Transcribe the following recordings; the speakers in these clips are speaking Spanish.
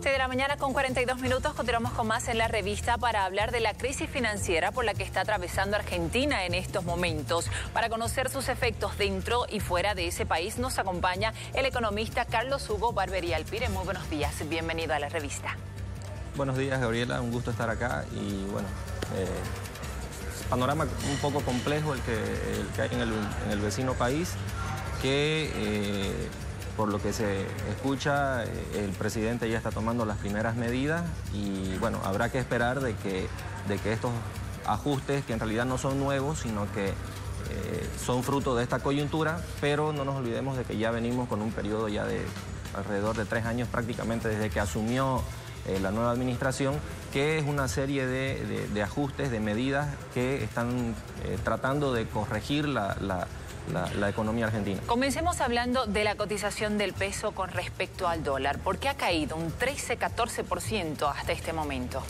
7 de la mañana con 42 minutos, continuamos con más en la revista para hablar de la crisis financiera por la que está atravesando Argentina en estos momentos. Para conocer sus efectos dentro y fuera de ese país nos acompaña el economista Carlos Hugo Barbería Alpire. Muy buenos días, bienvenido a la revista. Buenos días, Gabriela, un gusto estar acá y bueno, panorama un poco complejo el que hay en el vecino país, que por lo que se escucha, el presidente ya está tomando las primeras medidas y bueno, habrá que esperar de que estos ajustes, que en realidad no son nuevos, sino que son fruto de esta coyuntura, pero no nos olvidemos de que ya venimos con un periodo ya de alrededor de 3 años prácticamente desde que asumió la nueva administración, que es una serie de ajustes, de medidas que están tratando de corregir la economía argentina. Comencemos hablando de la cotización del peso con respecto al dólar. ¿Por qué ha caído un 13-14% hasta este momento?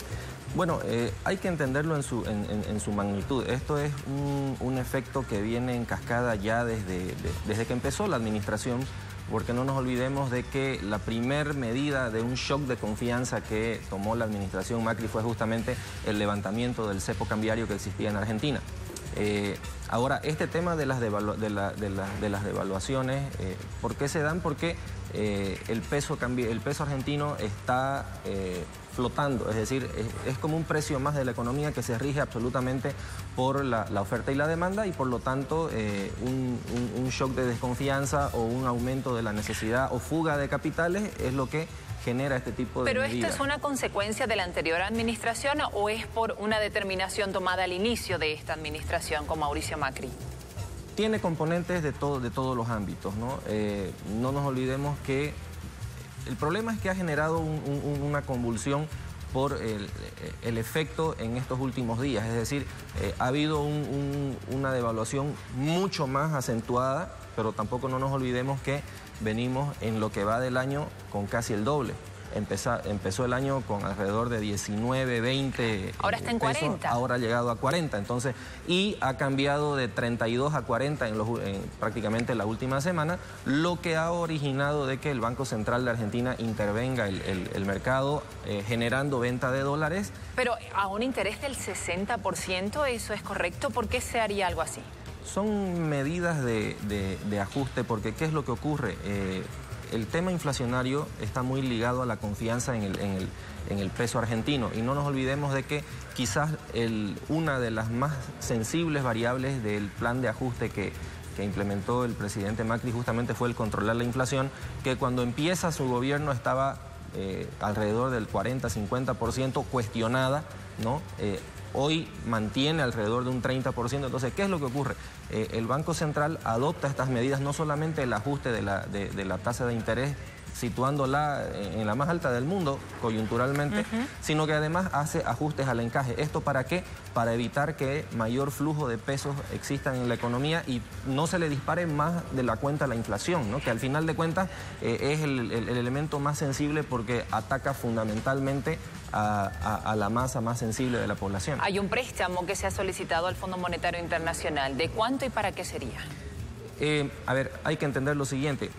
Bueno, hay que entenderlo en su magnitud. Esto es un efecto que viene en cascada ya desde que empezó la administración, porque no nos olvidemos de que la primer medida de un shock de confianza que tomó la administración Macri fue justamente el levantamiento del cepo cambiario que existía en Argentina. Ahora, este tema de las devaluaciones, ¿por qué se dan? Porque el peso argentino está flotando, es decir, es como un precio más de la economía que se rige absolutamente por la oferta y la demanda y por lo tanto un shock de desconfianza o un aumento de la necesidad o fuga de capitales es lo que genera este tipo de medidas. ¿Pero esto es una consecuencia de la anterior administración o es por una determinación tomada al inicio de esta administración con Mauricio Macri? Tiene componentes de todos los ámbitos, ¿no? No nos olvidemos que el problema es que ha generado una convulsión por el efecto en estos últimos días. Es decir, ha habido una devaluación mucho más acentuada, pero tampoco no nos olvidemos que venimos en lo que va del año con casi el doble. Empezó el año con alrededor de 19, 20 ahora está en pesos, 40. Ahora ha llegado a 40, entonces, y ha cambiado de 32 a 40 en prácticamente la última semana, lo que ha originado de que el Banco Central de Argentina intervenga el mercado generando venta de dólares. Pero a un interés del 60%, ¿eso es correcto? ¿Por qué se haría algo así? Son medidas de ajuste, porque ¿qué es lo que ocurre? El tema inflacionario está muy ligado a la confianza en el peso argentino y no nos olvidemos de que quizás una de las más sensibles variables del plan de ajuste que implementó el presidente Macri justamente fue el controlar la inflación, que cuando empieza su gobierno estaba alrededor del 40-50% cuestionada, ¿no? Hoy mantiene alrededor de un 30%. Entonces, ¿qué es lo que ocurre? El Banco Central adopta estas medidas, no solamente el ajuste de la tasa de interés, situándola en la más alta del mundo coyunturalmente, sino que además hace ajustes al encaje. ¿Esto para qué? Para evitar que mayor flujo de pesos exista en la economía y no se le dispare más de la cuenta la inflación, ¿no? Que al final de cuentas es el elemento más sensible porque ataca fundamentalmente a la masa más sensible de la población. Hay un préstamo que se ha solicitado al Fondo Monetario Internacional. ¿De cuánto y para qué sería? A ver, hay que entender lo siguiente.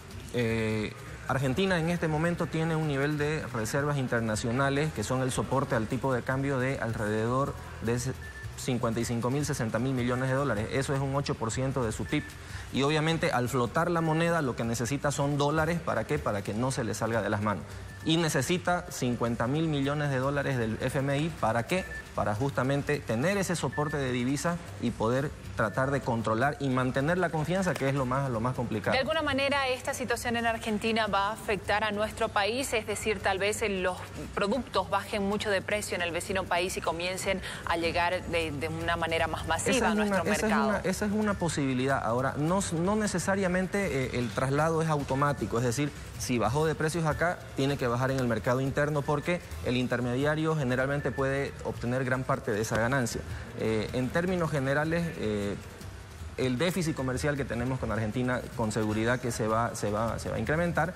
Argentina en este momento tiene un nivel de reservas internacionales que son el soporte al tipo de cambio de alrededor de 55.000, 60.000 millones de dólares. Eso es un 8% de su PIB. Y obviamente al flotar la moneda lo que necesita son dólares. ¿Para qué? Para que no se le salga de las manos. Y necesita 50.000 millones de dólares del FMI. ¿Para qué? Para justamente tener ese soporte de divisas y poder tratar de controlar y mantener la confianza, que es lo más complicado. ¿De alguna manera esta situación en Argentina va a afectar a nuestro país? Es decir, tal vez los productos bajen mucho de precio en el vecino país y comiencen a llegar de una manera más masiva a nuestro mercado. Esa es una posibilidad. Ahora, no necesariamente el traslado es automático, es decir, si bajó de precios acá, tiene que bajar en el mercado interno porque el intermediario generalmente puede obtener gran parte de esa ganancia. En términos generales, el déficit comercial que tenemos con Argentina con seguridad que se va a incrementar,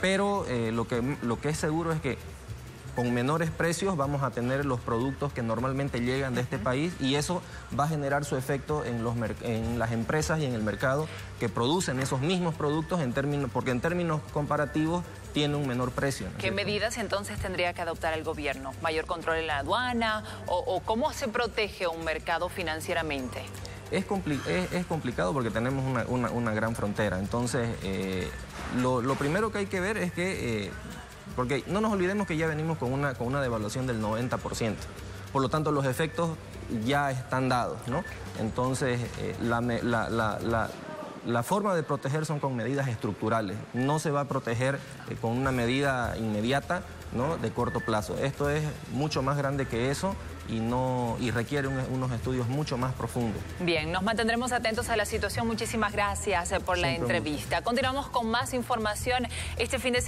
pero lo que es seguro es que con menores precios vamos a tener los productos que normalmente llegan de este país, y eso va a generar su efecto en las empresas y en el mercado que producen esos mismos productos, porque en términos comparativos tiene un menor precio, ¿no? ¿Qué medidas entonces tendría que adoptar el gobierno? ¿Mayor control en la aduana? ¿O cómo se protege un mercado financieramente? Es complicado porque tenemos una gran frontera. Entonces, lo primero que hay que ver es que, porque no nos olvidemos que ya venimos con una devaluación del 90%. Por lo tanto, los efectos ya están dados, ¿no? Entonces, la forma de proteger son con medidas estructurales. No se va a proteger con una medida inmediata, ¿no?, de corto plazo. Esto es mucho más grande que eso y requiere unos estudios mucho más profundos. Bien, nos mantendremos atentos a la situación. Muchísimas gracias por la entrevista. Continuamos con más información este fin de semana.